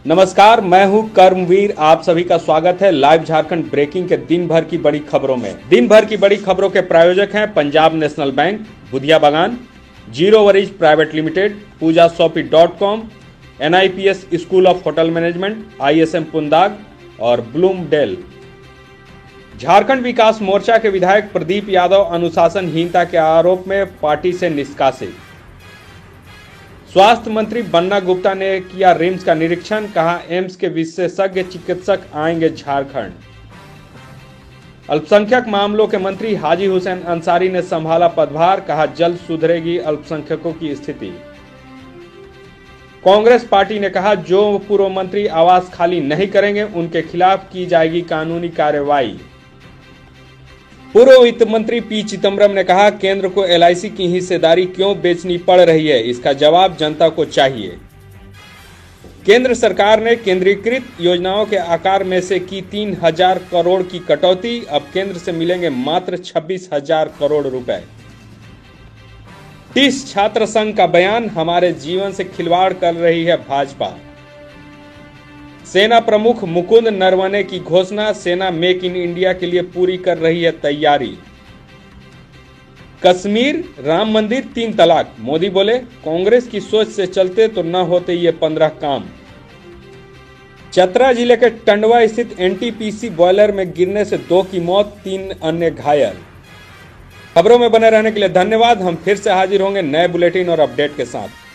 नमस्कार, मैं हूं कर्मवीर। आप सभी का स्वागत है लाइव झारखंड ब्रेकिंग के दिन भर की बड़ी खबरों में। दिन भर की बड़ी खबरों के प्रायोजक हैं Punjab national bank, Budhia Bagan, zero worries private limited, Puja shoppy dot com, NIPS school of hotel management, ISM Pundag और ब्लूमडेल। झारखंड विकास मोर्चा के विधायक प्रदीप यादव अनुशासनहीनता के आरोप में पार्टी से निष्कासित। स्वास्थ्य मंत्री बन्ना गुप्ता ने किया रिम्स का निरीक्षण, कहा एम्स के विशेषज्ञ चिकित्सक आएंगे झारखंड। अल्पसंख्यक मामलों के मंत्री हाजी हुसैन अंसारी ने संभाला पदभार, कहा जल्द सुधरेगी अल्पसंख्यकों की स्थिति। कांग्रेस पार्टी ने कहा जो पूर्व मंत्री आवास खाली नहीं करेंगे उनके खिलाफ की जाएगी कानूनी कार्रवाई। पूर्व वित्त मंत्री पी चिदम्बरम ने कहा केंद्र को LIC की हिस्सेदारी क्यों बेचनी पड़ रही है, इसका जवाब जनता को चाहिए। केंद्र सरकार ने केंद्रीकृत योजनाओं के आकार में से की 3000 करोड़ की कटौती, अब केंद्र से मिलेंगे मात्र 26,000 करोड़ रुपए। टीस छात्र संघ का बयान, हमारे जीवन से खिलवाड़ कर रही है भाजपा। सेना प्रमुख मुकुंद नरवणे की घोषणा, सेना मेक इन इंडिया के लिए पूरी कर रही है तैयारी। कश्मीर, राम मंदिर, 3 तलाक, मोदी बोले कांग्रेस की सोच से चलते तो न होते ये 15 काम। चतरा जिले के टंडवा स्थित NTPC बॉयलर में गिरने से 2 की मौत, 3 अन्य घायल। खबरों में बने रहने के लिए धन्यवाद। हम फिर से हाजिर होंगे नए बुलेटिन और अपडेट के साथ।